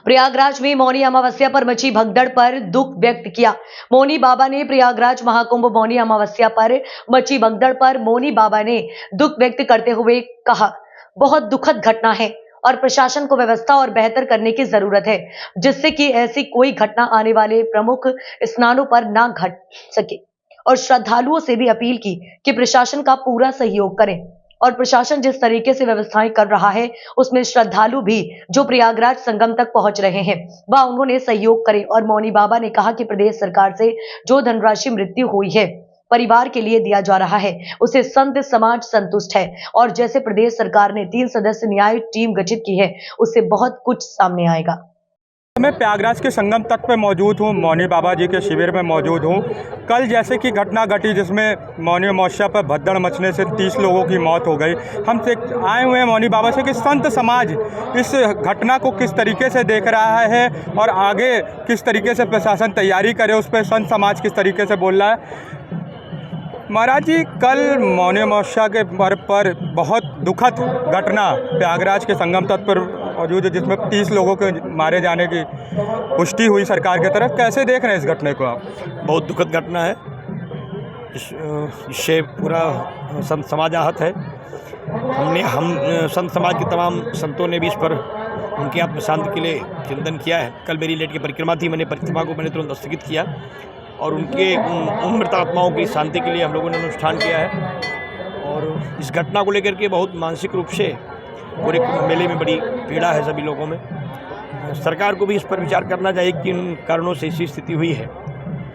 प्रयागराज में मौनी अमावस्या पर मची भगदड़ पर दुख व्यक्त किया। मौनी बाबा ने प्रयागराज महाकुंभ मौनी अमावस्या पर मची भगदड़ पर मौनी बाबा ने दुख व्यक्त करते हुए कहा, बहुत दुखद घटना है और प्रशासन को व्यवस्था और बेहतर करने की जरूरत है, जिससे कि ऐसी कोई घटना आने वाले प्रमुख स्नानों पर ना घट सके। और श्रद्धालुओं से भी अपील की कि प्रशासन का पूरा सहयोग करें और प्रशासन जिस तरीके से व्यवस्थाएं कर रहा है उसमें श्रद्धालु भी जो प्रयागराज संगम तक पहुंच रहे हैं वह उन्होंने सहयोग करें। और मौनी बाबा ने कहा कि प्रदेश सरकार से जो धनराशि मृत्यु हुई है परिवार के लिए दिया जा रहा है उसे संत समाज संतुष्ट है और जैसे प्रदेश सरकार ने 3 सदस्य न्याय टीम गठित की है उससे बहुत कुछ सामने आएगा। मैं प्रयागराज के संगम तट पर मौजूद हूँ, मौनी बाबा जी के शिविर में मौजूद हूँ। कल जैसे कि घटना घटी जिसमें मौनी अमावस्या पर भगदड़ मचने से 30 लोगों की मौत हो गई। हम से आए हुए हैं मौनी बाबा से कि संत समाज इस घटना को किस तरीके से देख रहा है और आगे किस तरीके से प्रशासन तैयारी करे, उस पर संत समाज किस तरीके से बोल रहा है। महाराज जी, कल मौनी अमावस्या के पर्व पर बहुत दुखद घटना प्रयागराज के संगम तट पर मौजूद है जिसमें 30 लोगों के मारे जाने की पुष्टि हुई सरकार की तरफ। कैसे देख रहे हैं इस घटने को आप? बहुत दुखद घटना है। इससे पूरा संत समाज आहत है। हम संत समाज के तमाम संतों ने भी इस पर उनकी आत्म शांति के लिए चिंतन किया है। कल मेरी लेट की परिक्रमा थी, मैंने परिक्रमा को तुरंत स्थगित किया और उनके उन मृत आत्माओं की शांति के लिए हम लोगों ने अनुष्ठान किया है। और इस घटना को लेकर के बहुत मानसिक रूप से पूरे मेले में बड़ी पीड़ा है सभी लोगों में। सरकार को भी इस पर विचार करना चाहिए कि इन कारणों से ऐसी स्थिति हुई है।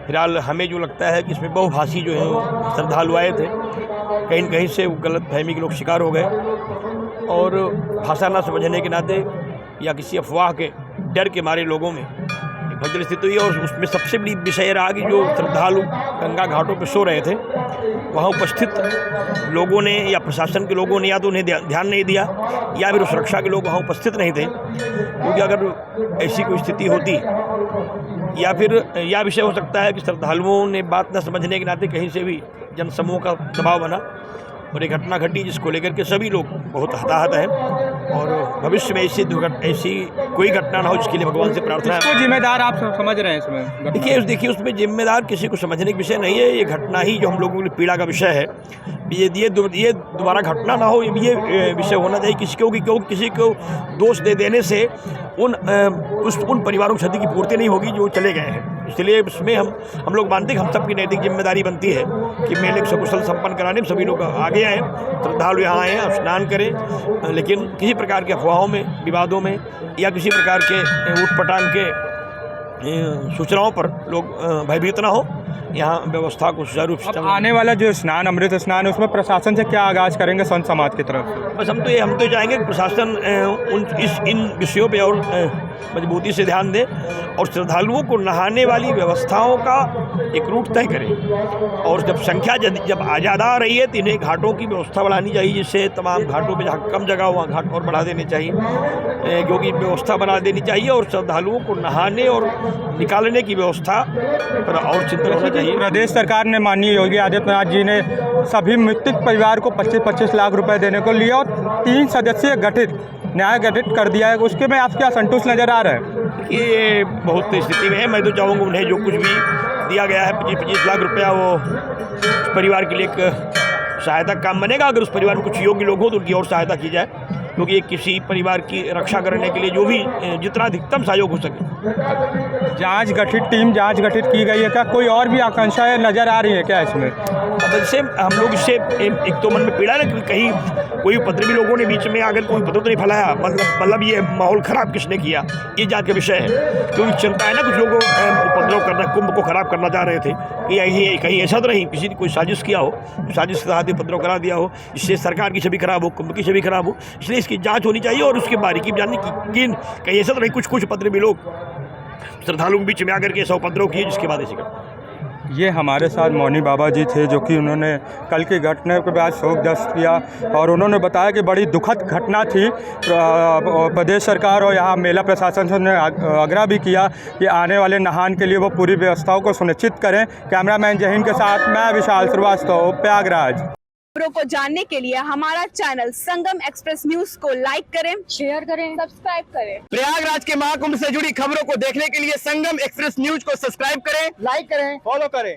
फिलहाल हमें जो लगता है कि इसमें बहुभाषी जो है श्रद्धालु आए थे, कहीं न कहीं से वो गलत फहमी के लोग शिकार हो गए और भाषा न समझने के नाते या किसी अफवाह के डर के मारे लोगों में भगदड़ स्थिति हुई। और उसमें सबसे बड़ी विषय रहा कि जो श्रद्धालु गंगा घाटों पर सो रहे थे वहाँ उपस्थित लोगों ने या प्रशासन के लोगों ने या तो उन्हें ध्यान नहीं दिया या फिर सुरक्षा के लोग वहाँ उपस्थित नहीं थे। क्योंकि अगर ऐसी कोई स्थिति होती या फिर यह विषय हो सकता है कि श्रद्धालुओं ने बात न समझने के नाते कहीं से भी जनसमूह का दबाव बना और एक घटना घटी जिसको लेकर के सभी लोग बहुत हताहत हैं। और भविष्य में ऐसी कोई घटना ना हो जिसके लिए भगवान से प्रार्थना है। जिम्मेदार आप समझ रहे हैं इसमें? देखिए उसमें जिम्मेदार किसी को समझने का विषय नहीं है। ये घटना ही जो हम लोगों के लिए पीड़ा का विषय है, ये दोबारा घटना ना हो, ये विषय होना चाहिए। किसी को दोष दे देने से उन परिवारों की क्षति की पूर्ति नहीं होगी जो चले गए हैं। इसलिए इसमें हम लोग मानते हैं कि हम सबकी नैतिक जिम्मेदारी बनती है कि मेले को सकुशल संपन्न कराने में सभी लोग आगे आएँ, श्रद्धालु यहाँ आएँ, स्नान करें, लेकिन किसी प्रकार के अफवाहों में, विवादों में या किसी प्रकार के ऊटपटांग के सूचनाओं पर लोग भयभीत ना हो। यहाँ व्यवस्था को सुचारू रूप से आने वाला जो स्नान, अमृत स्नान है, उसमें प्रशासन से क्या आगाज करेंगे संत समाज की तरफ? बस हम तो चाहेंगे कि प्रशासन इन विषयों पे और मजबूती से ध्यान दे और श्रद्धालुओं को नहाने वाली व्यवस्थाओं का एक रूट तय करें। और जब संख्या जब ज़्यादा आ रही है तो इन्हें घाटों की व्यवस्था बढ़ानी चाहिए, जिससे तमाम घाटों पे जहाँ कम जगह वहाँ घाट और बढ़ा देने चाहिए, क्योंकि व्यवस्था बना देनी चाहिए और श्रद्धालुओं को नहाने और निकालने की व्यवस्था पर और चिंतन होना चाहिए। प्रदेश सरकार ने माननीय योगी आदित्यनाथ जी ने सभी मृतक परिवार को 25-25 लाख रुपए देने को लिया और 3 सदस्यीय न्याय गठित कर दिया है। उसके में आप क्या संतुष्ट नज़र आ रहे हैं? ये बहुत स्थिति में है। मैं तो चाहूँगा उन्हें जो कुछ भी दिया गया है 25-25 लाख रुपया वो उस परिवार के लिए एक सहायता काम बनेगा। अगर उस परिवार में कुछ योग्य लोग हो तो उनकी और सहायता की जाए, क्योंकि किसी परिवार की रक्षा करने के लिए जो भी जितना अधिकतम सहयोग हो सके। टीम जांच गठित की गई है क्या? कोई और भी आकांक्षाएं नज़र आ रही है क्या इसमें? अब इससे हम लोग इससे एक तो मन में पीड़ा है कि कहीं कोई उपद्रवी लोगों ने बीच में आकर कोई उपद्रव तो नहीं फैलाया, मतलब ये माहौल ख़राब किसने किया, ये जांच का विषय है। क्योंकि चिंता है ना, कुछ लोगों उपद्रव करना, कुंभ को ख़राब करना चाह रहे थे कि कहीं ऐसा तो नहीं किसी ने कोई साजिश किया हो, साजिश के साथ उपद्रव करा दिया हो, इससे सरकार की छवि खराब हो, कुंभ की छवि खराब हो। इसलिए इसकी जांच होनी चाहिए और उसकी बारीकी जानने की कहीं ऐसा तो नहीं कुछ उपद्रवी लोग श्रद्धालुओं के बीच में आकर के ऐसा उपद्रव किए जिसके बाद ऐसे कर। ये हमारे साथ मौनी बाबा जी थे जो कि उन्होंने कल की घटना के बाद शोक व्यक्त किया और उन्होंने बताया कि बड़ी दुखद घटना थी। प्रदेश सरकार और यहाँ मेला प्रशासन से ने आग्रह भी किया कि आने वाले नहान के लिए वो पूरी व्यवस्थाओं को सुनिश्चित करें। कैमरामैन जहीन के साथ मैं विशाल श्रीवास्तव, प्रयागराज। खबरों को जानने के लिए हमारा चैनल संगम एक्सप्रेस न्यूज को लाइक करें, शेयर करें, सब्सक्राइब करें। प्रयागराज के महाकुंभ से जुड़ी खबरों को देखने के लिए संगम एक्सप्रेस न्यूज को सब्सक्राइब करें, लाइक करें, फॉलो करें।